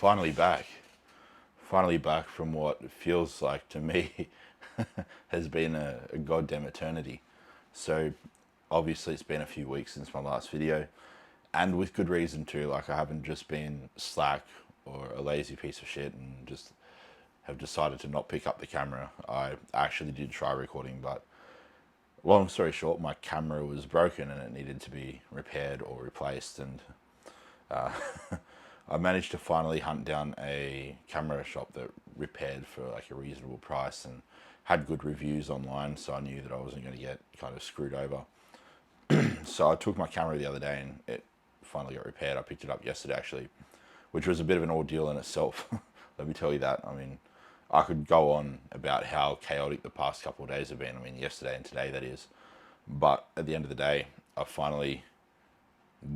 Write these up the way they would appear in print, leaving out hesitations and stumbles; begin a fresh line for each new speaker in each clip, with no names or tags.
finally back. Finally back from what feels like to me has been a goddamn eternity. So, obviously, it's been a few weeks since my last video, and with good reason too. Like, I haven't just been slack or a lazy piece of shit and just have decided to not pick up the camera. I actually did try recording, but long story short, my camera was broken and it needed to be repaired or replaced. And I managed to finally hunt down a camera shop that repaired for like a reasonable price and had good reviews online, so I knew that I wasn't going to get kind of screwed over. So I took my camera the other day and it finally got repaired. I picked it up yesterday actually, which was a bit of an ordeal in itself. Let me tell you that. I mean, I could go on about how chaotic the past couple of days have been. I mean, yesterday and today, that is. But at the end of the day, I finally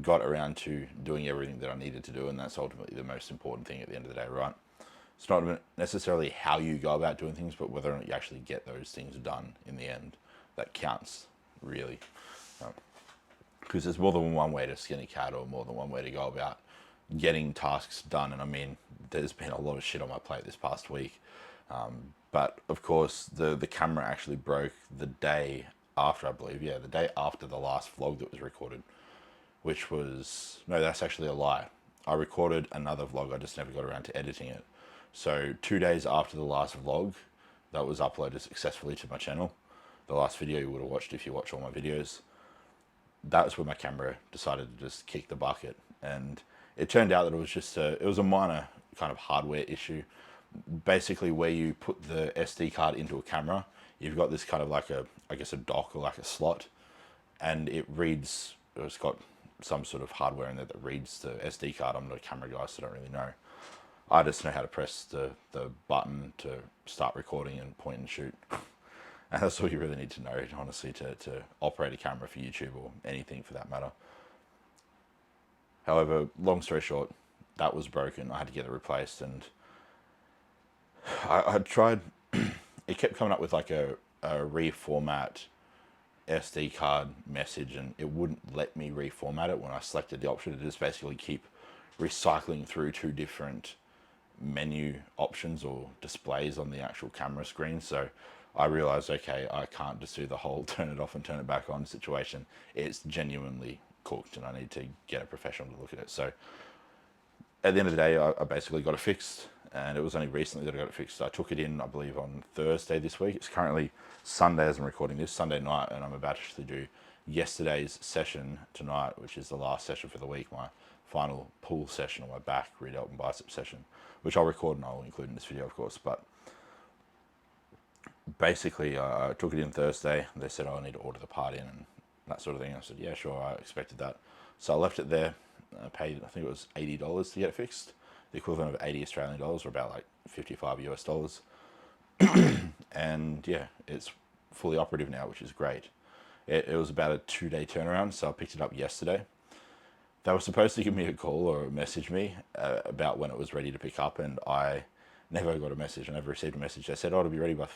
got around to doing everything that I needed to do, and that's ultimately the most important thing at the end of the day, right? It's not necessarily how you go about doing things, but whether or not you actually get those things done in the end that counts, really. Because there's more than one way to skin a cat, or more than one way to go about getting tasks done. And I mean, there's been a lot of shit on my plate this past week. But of course, the camera actually broke the day after, I believe, yeah, the day after the last vlog that was recorded, which was, no, that's actually a lie. I recorded another vlog, I just never got around to editing it. So 2 days after the last vlog that was uploaded successfully to my channel, the last video you would have watched if you watch all my videos, that's when my camera decided to just kick the bucket. And it turned out that it was a minor kind of hardware issue. Basically, where you put the SD card into a camera, you've got this kind of like I guess a dock or like a slot, and it's got some sort of hardware in there that reads the SD card. I'm not a camera guy, so I don't really know. I just know how to press the button to start recording and point and shoot. And that's all you really need to know, honestly, to operate a camera for YouTube or anything for that matter. However, long story short, that was broken. I had to get it replaced, and I tried. It kept coming up with like a reformat SD card message, and it wouldn't let me reformat it when I selected the option to just basically keep recycling through two different menu options or displays on the actual camera screen. So I realized, okay, I can't just do the whole turn it off and turn it back on situation. It's genuinely cooked and I need to get a professional to look at it. So at the end of the day, I basically got it fixed, and it was only recently that I got it fixed. I took it in, I believe, on Thursday this week. It's currently Sunday as I'm recording this, Sunday night, and I'm about to actually do yesterday's session tonight, which is the last session for the week, my final pull session on my back, rear delt and bicep session, which I'll record and I'll include in this video, of course. But basically, I took it in Thursday. They said, oh, I need to order the part in and that sort of thing. I said, yeah, sure, I expected that. So I left it there. I paid, I think it was $80 to get it fixed, the equivalent of 80 Australian dollars, or about like 55 US dollars. And yeah, it's fully operative now, which is great. It was about a 2-day turnaround, so I picked it up yesterday. They were supposed to give me a call or message me about when it was ready to pick up, and I never got a message. I never received a message. They said, oh, it'll be ready by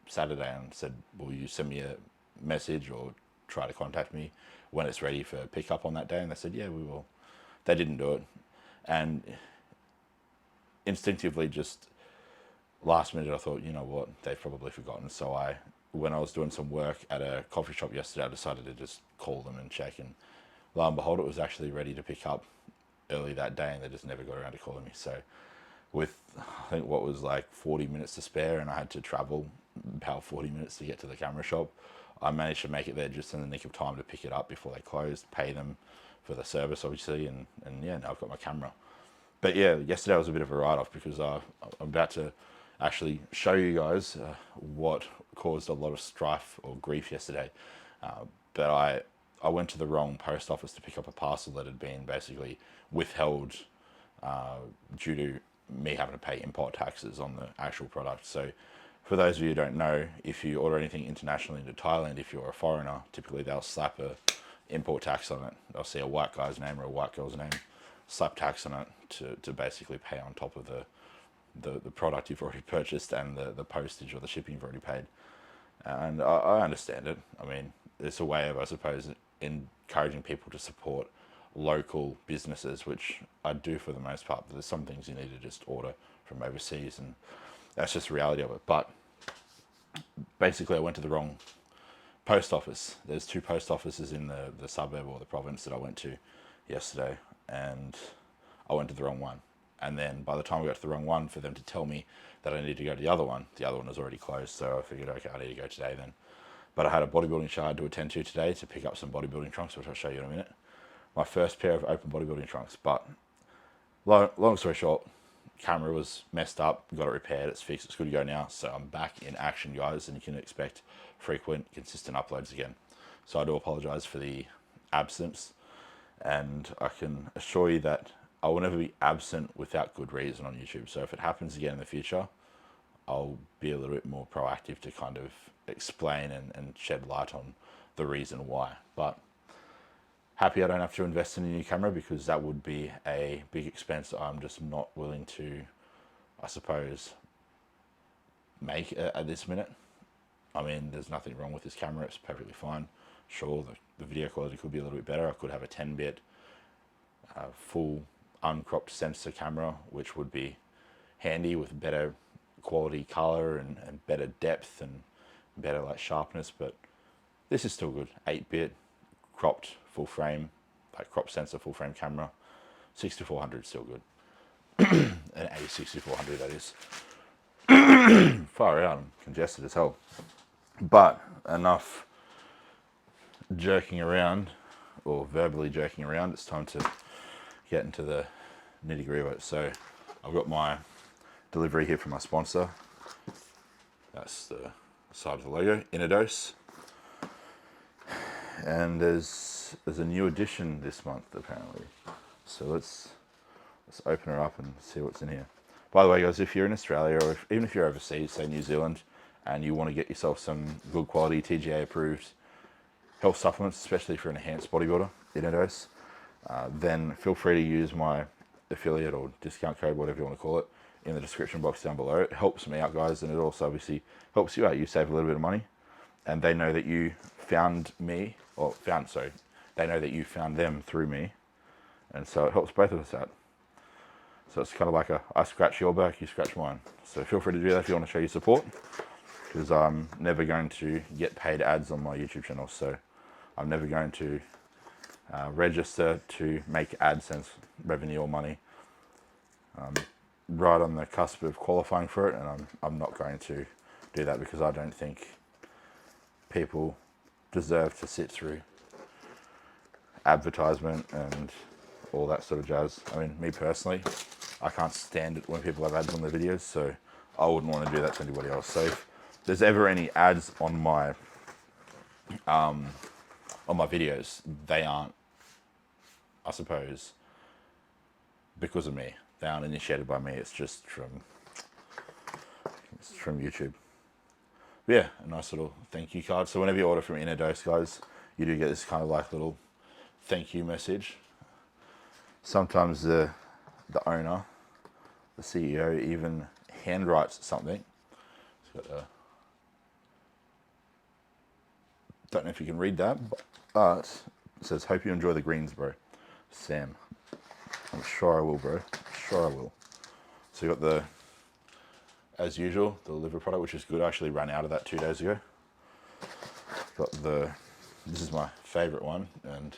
Saturday, and said, will you send me a message or try to contact me when it's ready for pickup on that day? And they said, yeah, we will. They didn't do it, and instinctively, just last minute, I thought, you know what, they've probably forgotten. So when I was doing some work at a coffee shop yesterday, I decided to just call them and check, and lo and behold, it was actually ready to pick up early that day, and they just never got around to calling me. So with, I think, what was like 40 minutes to spare, and I had to travel about 40 minutes to get to the camera shop, I managed to make it there just in the nick of time to pick it up before they closed, pay them for the service, obviously, and yeah, now I've got my camera. But yeah, yesterday was a bit of a write-off, because I'm about to actually show you guys what caused a lot of strife or grief yesterday. But I went to the wrong post office to pick up a parcel that had been basically withheld due to me having to pay import taxes on the actual product. So for those of you who don't know, if you order anything internationally into Thailand, if you're a foreigner, typically they'll slap a import tax on it. They'll see a white guy's name or a white girl's name, slap tax on it to basically pay on top of the product you've already purchased and the postage or the shipping you've already paid. And I understand it. I mean, it's a way of, I suppose, encouraging people to support local businesses, which I do for the most part, but there's some things you need to just order from overseas, and that's just the reality of it. But basically I went to the wrong post office. There's 2 post offices in the suburb or the province that I went to yesterday, and I went to the wrong one. And then by the time I got to the wrong one, for them to tell me that I need to go to the other one was already closed. So I figured, okay, I need to go today then. But I had a bodybuilding show I had to attend to today to pick up some bodybuilding trunks, which I'll show you in a minute. My first pair of open bodybuilding trunks. But long story short, camera was messed up, got it repaired, it's fixed, it's good to go now. So I'm back in action, guys, and you can expect frequent, consistent uploads again. So I do apologize for the absence, and I can assure you that I will never be absent without good reason on YouTube. So if it happens again in the future, I'll be a little bit more proactive to kind of explain and shed light on the reason why. But happy I don't have to invest in a new camera, because that would be a big expense I'm just not willing to, I suppose, make at this minute. I mean, there's nothing wrong with this camera, it's perfectly fine. Sure, the video quality could be a little bit better. I could have a 10-bit full uncropped sensor camera, which would be handy with better quality color and better depth and better like sharpness, but this is still good. 8-bit cropped full frame, like crop sensor full frame camera. 6400 still good. An A6400 that is. Far out, I'm congested as hell. But enough jerking around, or verbally jerking around. It's time to get into the nitty gritty of it. So I've got my delivery here from my sponsor. That's the side of the logo, Inadose. And there's a new edition this month apparently. So let's open it up and see what's in here. By the way, guys, if you're in Australia, or even if you're overseas, say New Zealand, and you want to get yourself some good quality TGA approved health supplements, especially if you're an enhanced bodybuilder, Inadose, then feel free to use my affiliate or discount code, whatever you want to call it, in the description box down below. It helps me out, guys, and it also obviously helps you out. You save a little bit of money, and they know that you found me, they know that you found them through me, and so it helps both of us out. So it's kind of like I scratch your back, you scratch mine. So feel free to do that if you want to show your support, because I'm never going to get paid ads on my YouTube channel. So I'm never going to register to make AdSense revenue or money. Right on the cusp of qualifying for it, and I'm not going to do that, because I don't think people deserve to sit through advertisement and all that sort of jazz. I mean, me personally, I can't stand it when people have ads on their videos, so I wouldn't want to do that to anybody else. So if there's ever any ads on my videos, they aren't, I suppose, because of me. They aren't initiated by me. It's just from YouTube. But yeah, a nice little thank you card. So whenever you order from Inadose, guys, you do get this kind of like little thank you message. Sometimes the owner, the CEO, even handwrites something. It's got don't know if you can read that, but it says, "Hope you enjoy the greens, bro. Sam." I'm sure I will, bro. Sure I will. So you got as usual, the liver product, which is good. I actually ran out of that 2 days ago. Got this is my favorite one, and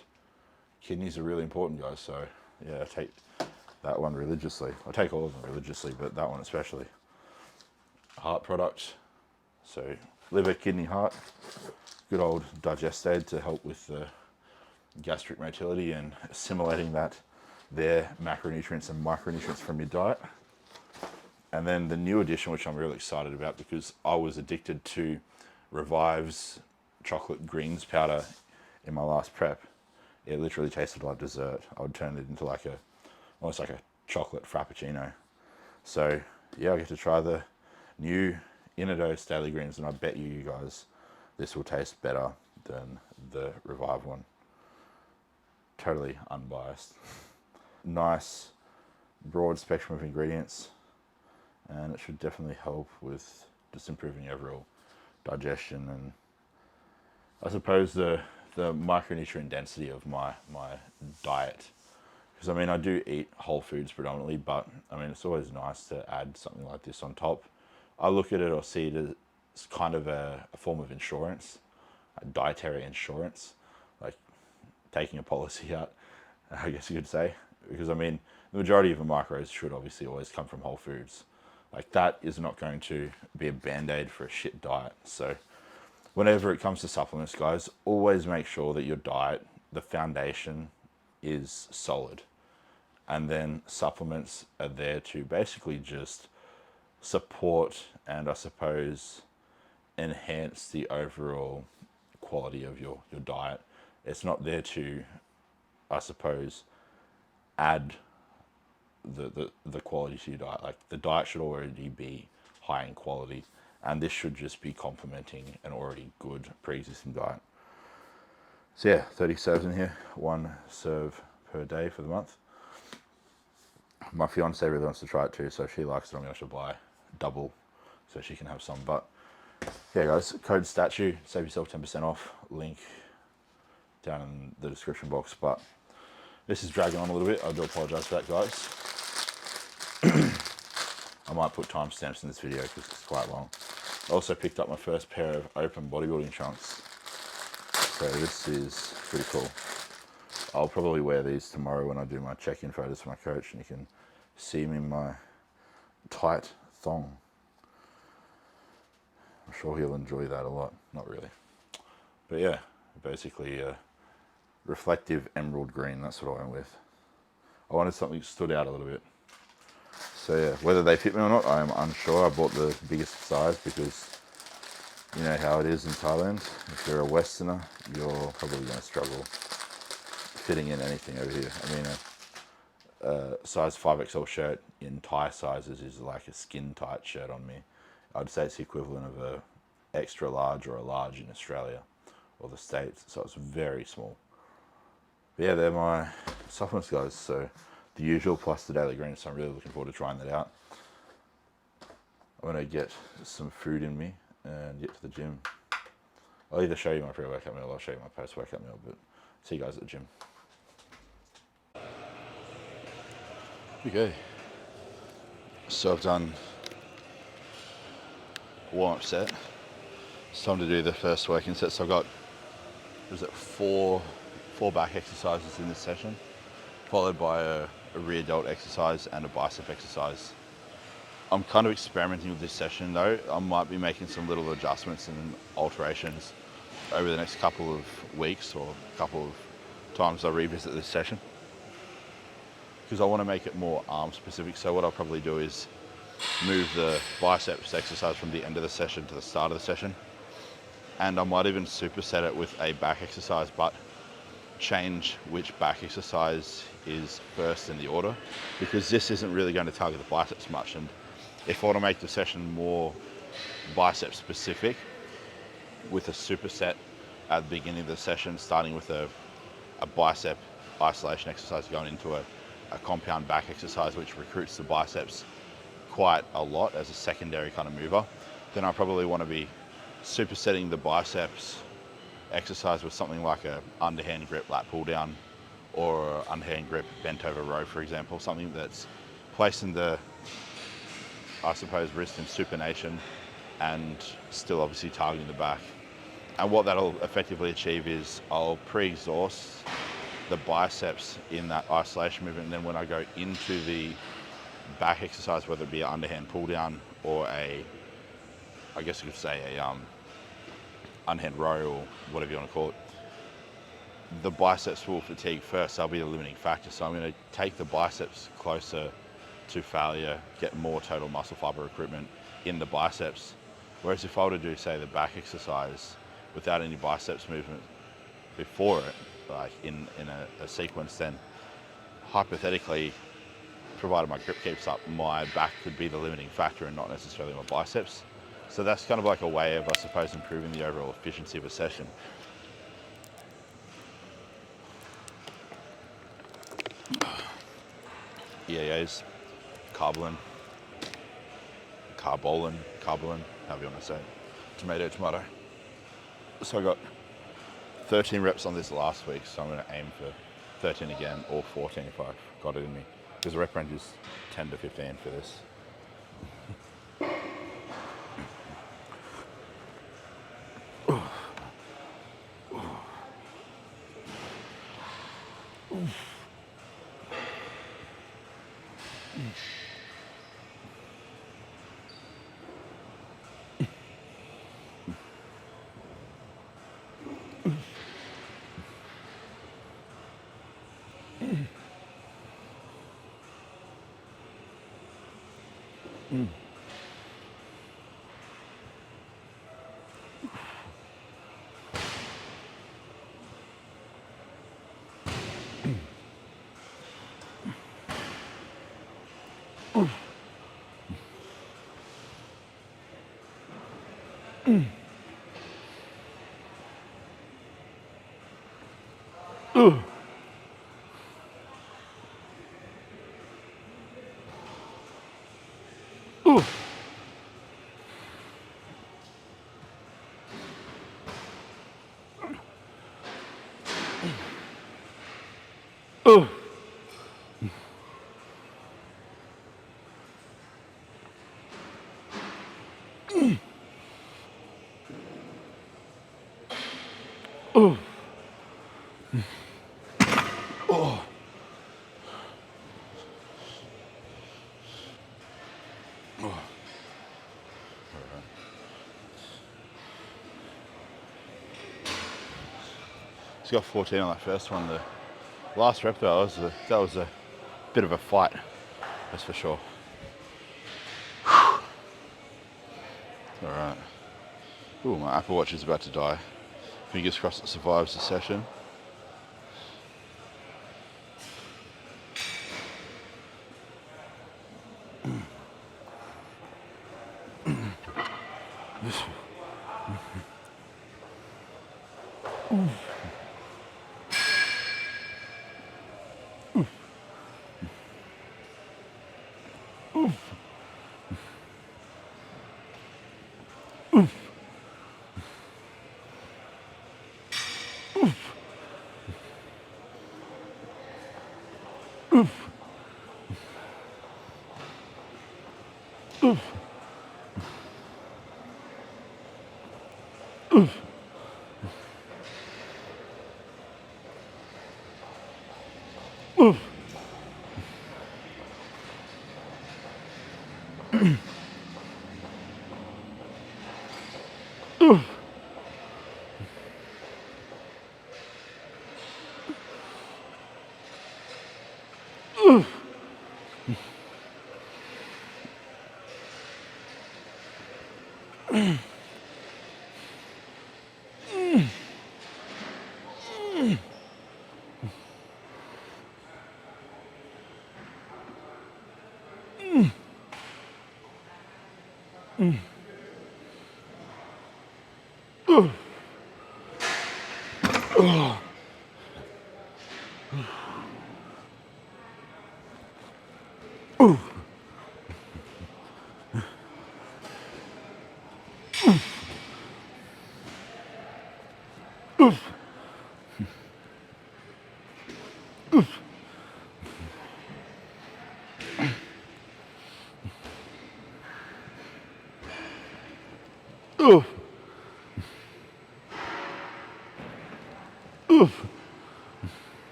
kidneys are really important, guys. So yeah, I take that one religiously. I take all of them religiously, but that one especially. Heart product. So liver, kidney, heart. Good old Digestaid to help with the gastric motility and assimilating their macronutrients and micronutrients from your diet. And then the new addition, which I'm really excited about, because I was addicted to Revive's chocolate greens powder in my last prep. It literally tasted like dessert. I would turn it into almost like a chocolate frappuccino. So yeah, I get to try the new Inadose Daily Greens, and I bet you guys this will taste better than the Revive one. Totally unbiased. Nice broad spectrum of ingredients, and it should definitely help with just improving overall digestion and I suppose the micronutrient density of my diet Because I mean, I do eat whole foods predominantly, but I mean, it's always nice to add something like this on top. I look at it or see it as kind of a form of insurance, a dietary insurance, like taking a policy out, I guess you could say. Because I mean, the majority of the macros should obviously always come from whole foods. Like that is not going to be a band-aid for a shit diet. So whenever it comes to supplements, guys, always make sure that your diet, the foundation, is solid. And then supplements are there to basically just support and I suppose enhance the overall quality of your diet. It's not there to, I suppose, add the quality to your diet. Like the diet should already be high in quality, and this should just be complementing an already good pre-existing diet. So yeah, 30 serves in here, 1 serve per day for the month. My fiance really wants to try it too, so if she likes it, I'm going to buy double so she can have some. But yeah, guys, code statue, save yourself 10% off. Link down in the description box. But this is dragging on a little bit. I do apologize for that, guys. I might put timestamps in this video because it's quite long. I also picked up my first pair of open bodybuilding trunks. So this is pretty cool. I'll probably wear these tomorrow when I do my check-in photos for my coach, and you can see me in my tight thong. I'm sure he'll enjoy that a lot. Not really. But yeah, basically reflective emerald green. That's what I went with. I wanted something that stood out a little bit. So yeah, whether they fit me or not, I am unsure. I bought the biggest size because you know how it is in Thailand. If you're a Westerner, you're probably going to struggle fitting in anything over here. I mean, a size 5XL shirt in Thai sizes is like a skin tight shirt on me. I'd say it's the equivalent of a extra large or a large in Australia or the States. So it's very small. But yeah, they're my supplements, guys. So the usual plus the daily greens. So I'm really looking forward to trying that out. I'm going to get some food in me and get to the gym. I'll either show you my pre-workout meal or I'll show you my post-workout meal, but see you guys at the gym. Okay, so I've done warm-up set. It's time to do the first working set. So I've got, four back exercises in this session, followed by a rear delt exercise and a bicep exercise. I'm kind of experimenting with this session though. I might be making some little adjustments and alterations over the next couple of weeks or a couple of times I revisit this session, because I want to make it more arm specific. So what I'll probably do is move the biceps exercise from the end of the session to the start of the session. And I might even superset it with a back exercise, but change which back exercise is first in the order, because this isn't really going to target the biceps much. And if I want to make the session more bicep specific with a superset at the beginning of the session, starting with a bicep isolation exercise going into a compound back exercise, which recruits the biceps quite a lot as a secondary kind of mover, then I probably want to be supersetting the biceps exercise with something like a underhand grip lat pull down or underhand grip bent over row, for example, something that's placing the, I suppose, wrist in supination and still obviously targeting the back. And what that'll effectively achieve is I'll pre-exhaust the biceps in that isolation movement, and then when I go into the back exercise, whether it be an underhand pull down or I guess you could say a underhand row or whatever you want to call it, the biceps will fatigue first. That'll be the limiting factor. So I'm going to take the biceps closer to failure, get more total muscle fiber recruitment in the biceps. Whereas if I were to do, say, the back exercise without any biceps movement before it, like in a sequence, then hypothetically, provided my grip keeps up, my back could be the limiting factor and not necessarily my biceps. So that's kind of like a way of, I suppose, improving the overall efficiency of a session. EAAs, carbolin, however you want to say it. Tomato. So I got 13 reps on this last week, so I'm going to aim for 13 again, or 14 if I've got it in me. Because the rep range is 10 to 15 for this. Just got 14 on that first one. The last rep though, that was a bit of a fight, that's for sure. All right. Ooh, my Apple Watch is about to die. Fingers crossed it survives the session.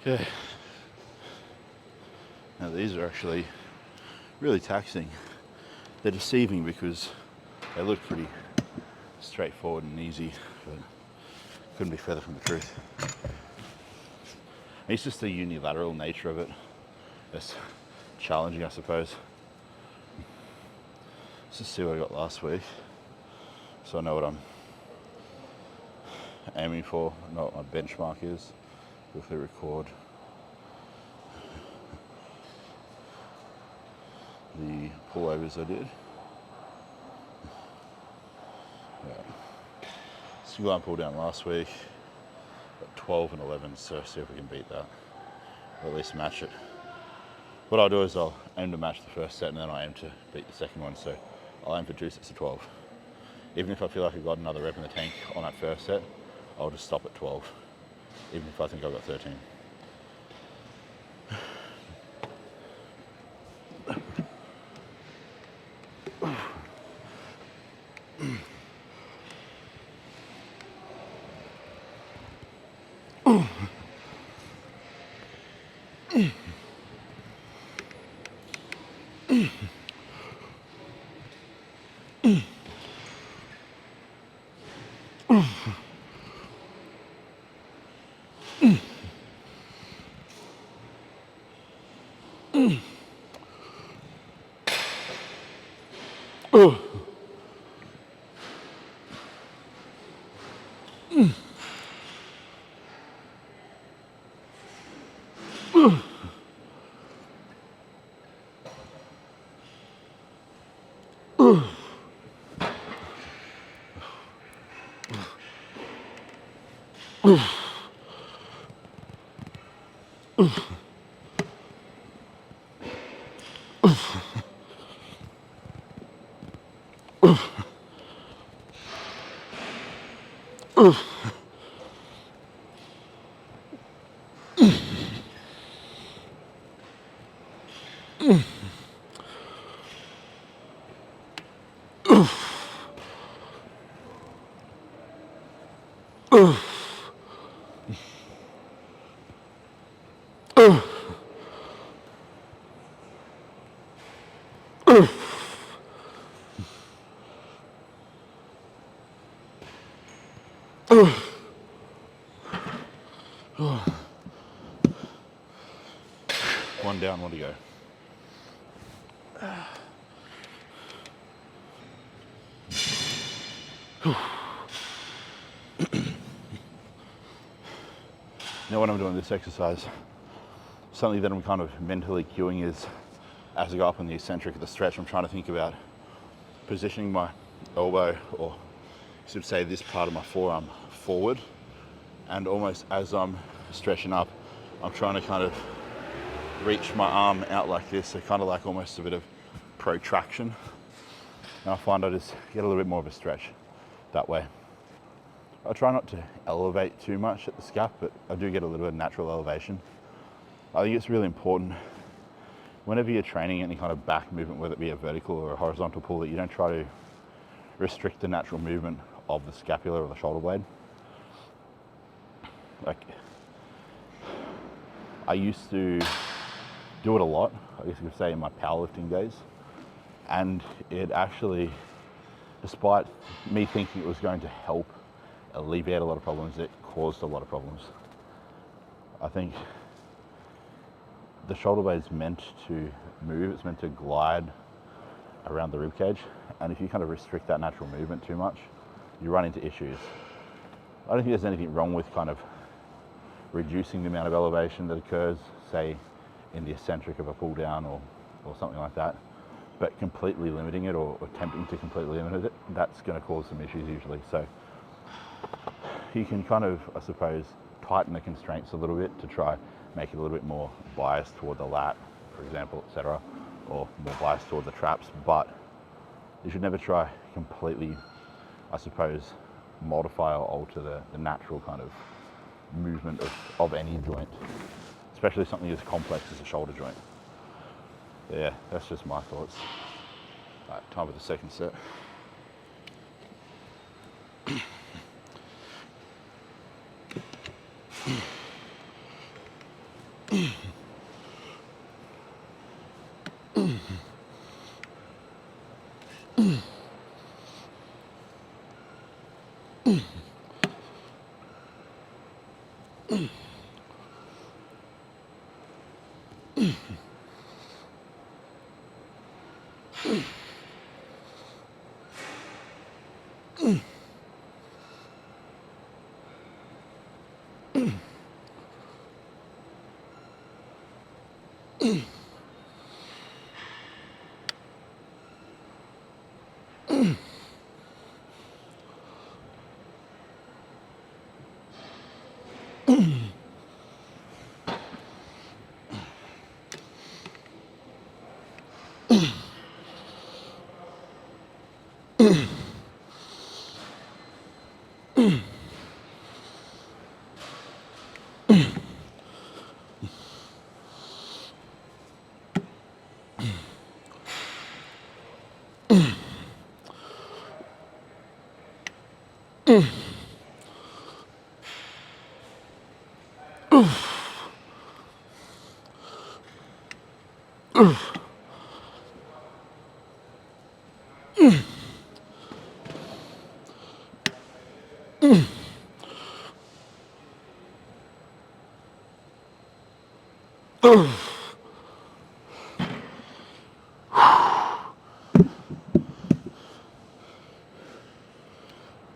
Okay. Now these are actually really taxing. They're deceiving because they look pretty straightforward and easy, but couldn't be further from the truth. It's just the unilateral nature of it. challenging, I suppose. Let's just see what I got last week, so I know what I'm aiming for, I know what my benchmark is. Quickly record the pullovers I did. So go and pull down last week at 12 and 11, so see if we can beat that, or at least match it. What I'll do is I'll aim to match the first set and then I'll aim to beat the second one, so I'll aim for 2 sets of 12. Even if I feel like I've got another rep in the tank on that first set, I'll just stop at 12, even if I think I've got 13. One down, one to go. Now when I'm doing this exercise, something that I'm kind of mentally cueing is, as I go up on the eccentric at the stretch, I'm trying to think about positioning my elbow, or you should say this part of my forearm, forward, and almost as I'm stretching up, I'm trying to kind of reach my arm out like this, so kind of like almost a bit of protraction. And I find I just get a little bit more of a stretch that way. I try not to elevate too much at the scap, but I do get a little bit of natural elevation. I think it's really important whenever you're training any kind of back movement, whether it be a vertical or a horizontal pull, that you don't try to restrict the natural movement of the scapula or the shoulder blade. Like, I used to do it a lot, I guess you could say, in my powerlifting days, and it actually, despite me thinking it was going to help alleviate a lot of problems, it caused a lot of problems. I think the shoulder blade is meant to move, it's meant to glide around the rib cage, and if you kind of restrict that natural movement too much, you run into issues. I don't think there's anything wrong with kind of reducing the amount of elevation that occurs, say, in the eccentric of a pull down or something like that, but completely limiting it or attempting to completely limit it, that's going to cause some issues usually. So you can kind of, I suppose, tighten the constraints a little bit to try make it a little bit more biased toward the lat, for example, etc., or more biased toward the traps, but you should never try completely, I suppose, modify or alter the natural kind of movement of any joint, especially something as complex as a shoulder joint. Yeah, that's just my thoughts. All right, time for the second set.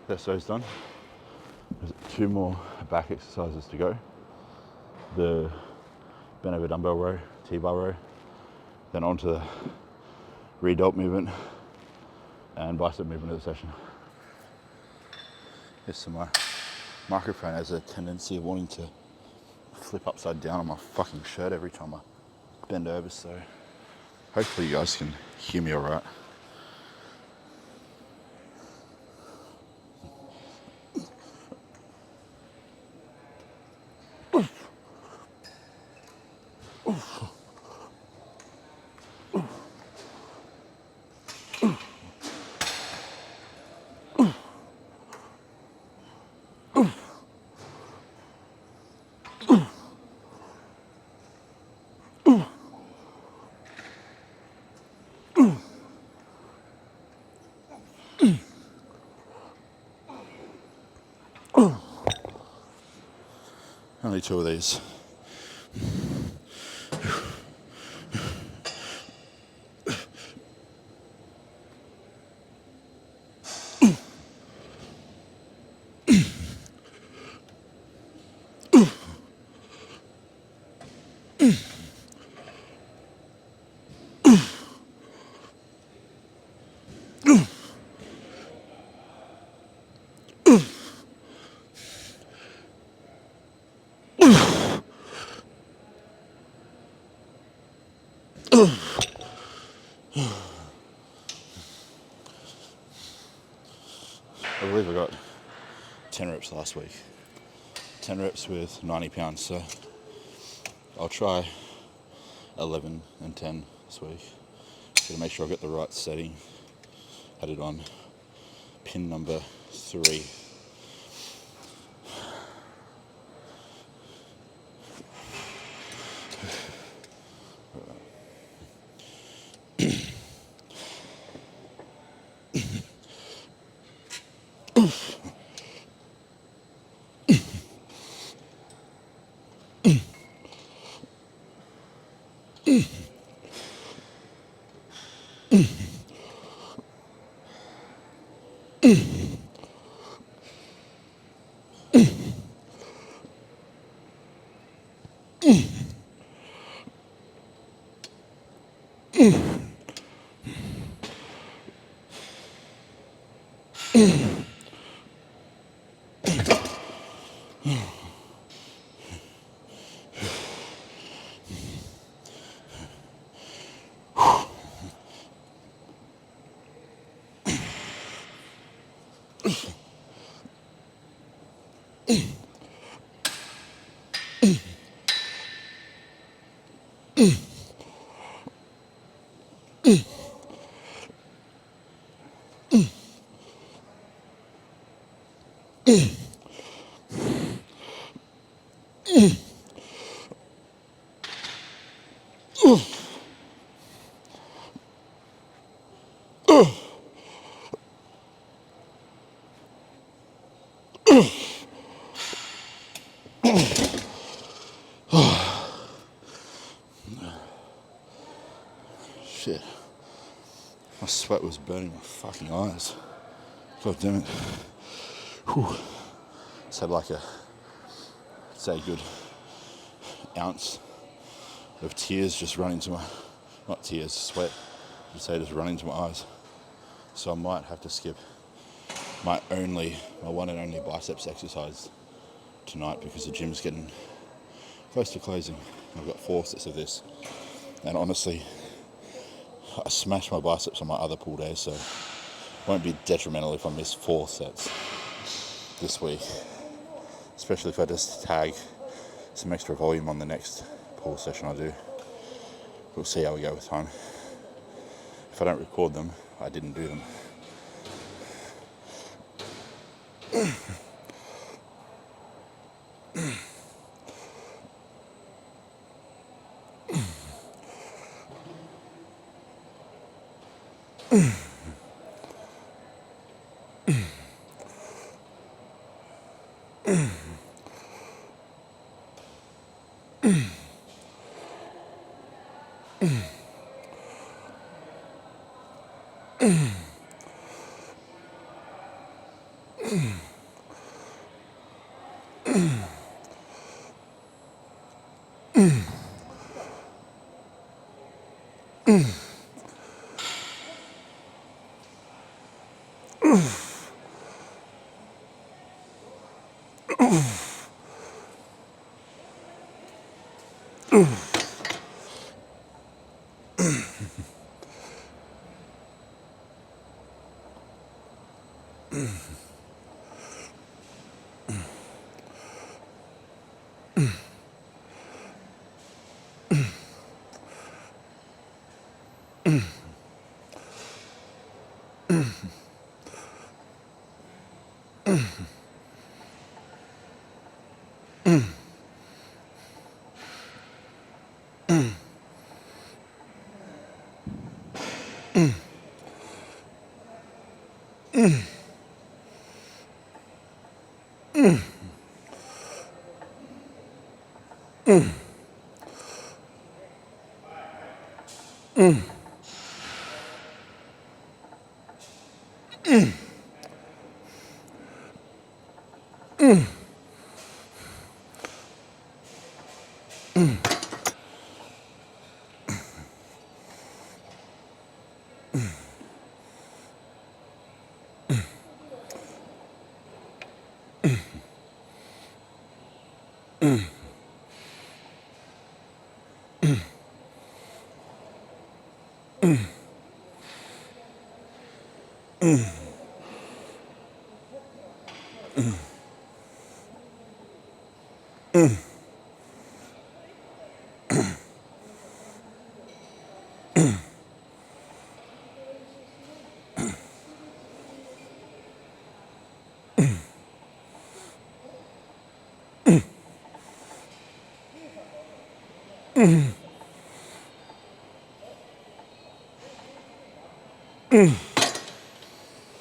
That's those done. There's 2 more back exercises to go. The bent over dumbbell row, T-bar row, then onto the re-delt movement and bicep movement of the session. Yes, so my microphone has a tendency of wanting to flip upside down on my fucking shirt every time I bend over, so hopefully you guys can hear me all right. Only 2 of these. I believe I got 10 reps last week. 10 reps with 90 pounds, so I'll try 11 and 10 this week. Gotta make sure I get the right setting. Had it on pin number 3. Shit. My sweat was burning my fucking eyes. God damn it. Whew. Just had like say a good ounce of tears just running to my, not tears, sweat, I'd say just running to my eyes. So I might have to skip my one and only biceps exercise tonight because the gym's getting close to closing. I've got 4 sets of this. And honestly, I smashed my biceps on my other pull day, so it won't be detrimental if I miss 4 sets this week. Especially if I just tag some extra volume on the next pull session I do. We'll see how we go with time. If I don't record them, I didn't do them.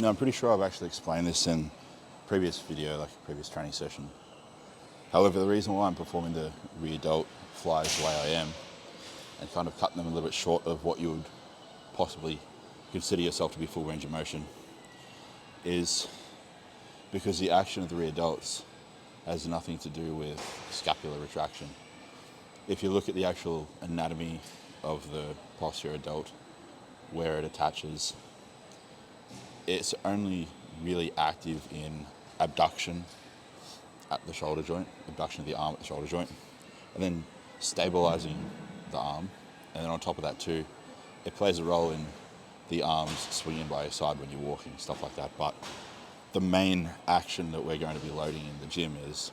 Now, I'm pretty sure I've actually explained this in previous video, like a previous training session. However, the reason why I'm performing the rear delt flies the way I am and kind of cutting them a little bit short of what you would possibly consider yourself to be full range of motion is because the action of the rear delts has nothing to do with scapular retraction. If you look at the actual anatomy of the posterior delt, where it attaches, it's only really active in abduction at the shoulder joint, abduction of the arm at the shoulder joint, and then stabilizing the arm. And then on top of that too, it plays a role in the arms swinging by your side when you're walking, stuff like that. But the main action that we're going to be loading in the gym is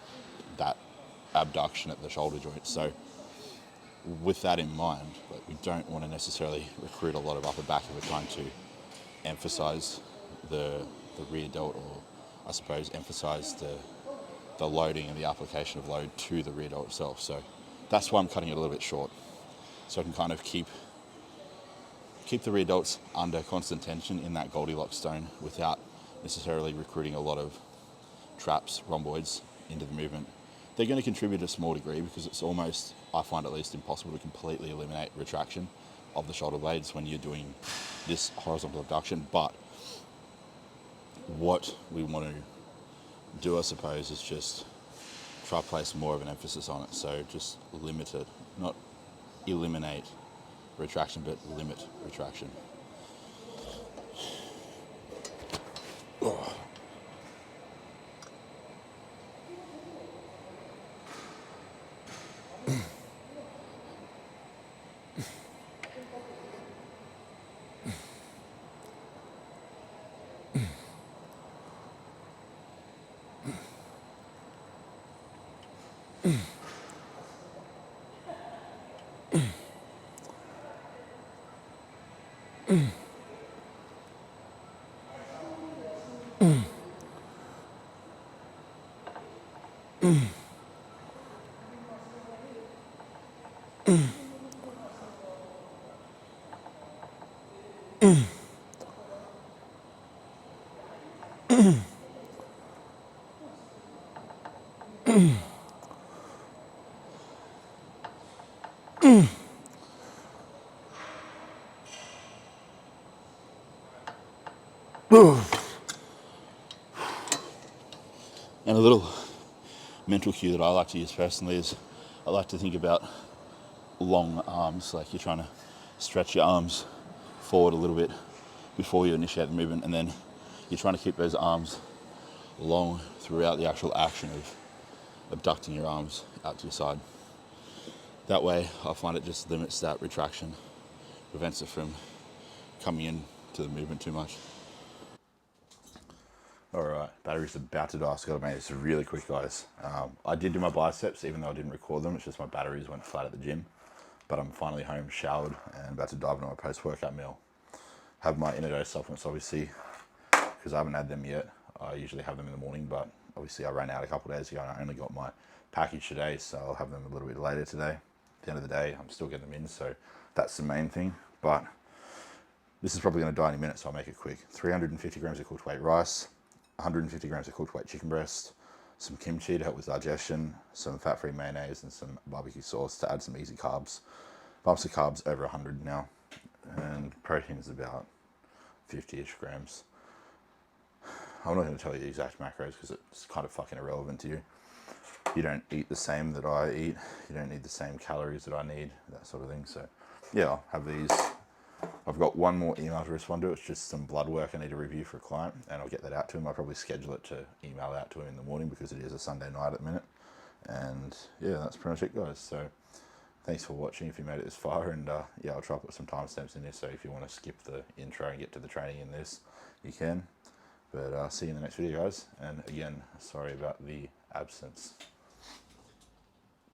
that abduction at the shoulder joint. So with that in mind, like, we don't want to necessarily recruit a lot of upper back if we're trying to emphasize the rear delt, or I suppose emphasize the loading and the application of load to the rear delt itself. So that's why I'm cutting it a little bit short, so I can kind of keep the rear delts under constant tension in that Goldilocks zone without necessarily recruiting a lot of traps, rhomboids into the movement. They're going to contribute to a small degree because it's almost, I find at least, impossible to completely eliminate retraction of the shoulder blades when you're doing this horizontal abduction. But what we want to do, I suppose, is just try to place more of an emphasis on it. So just limit it, not eliminate retraction, but limit retraction. And a little mental cue that I like to use personally is I like to think about long arms, like you're trying to stretch your arms forward a little bit before you initiate the movement, and then you're trying to keep those arms long throughout the actual action of abducting your arms out to your side. That way, I find it just limits that retraction, prevents it from coming in to the movement too much. Alright, battery's about to die, so I've got to make this really quick, guys. I did do my biceps, even though I didn't record them. It's just my batteries went flat at the gym. But I'm finally home, showered, and about to dive into my post-workout meal. Have my inner dose supplements, obviously, because I haven't had them yet. I usually have them in the morning, but obviously I ran out a couple of days ago and I only got my package today, so I'll have them a little bit later today. At the end of the day, I'm still getting them in, so that's the main thing. But this is probably going to die in a minute, so I'll make it quick. 350 grams of cooked weight rice, 150 grams of cooked weight chicken breast, some kimchi to help with digestion, some fat-free mayonnaise, and some barbecue sauce to add some easy carbs. Bumps of carbs over 100 now, and protein is about 50-ish grams. I'm not going to tell you the exact macros because it's kind of fucking irrelevant to you. You don't eat the same that I eat. You don't need the same calories that I need, that sort of thing. So yeah, I'll have these. I've got one more email to respond to. It's just some blood work I need to review for a client, and I'll get that out to him. I'll probably schedule it to email out to him in the morning because it is a Sunday night at the minute. And yeah, that's pretty much it, guys. So thanks for watching if you made it this far, and yeah, I'll try to put some timestamps in this, so if you want to skip the intro and get to the training in this, you can. But see you in the next video, guys, and again, sorry about the absence.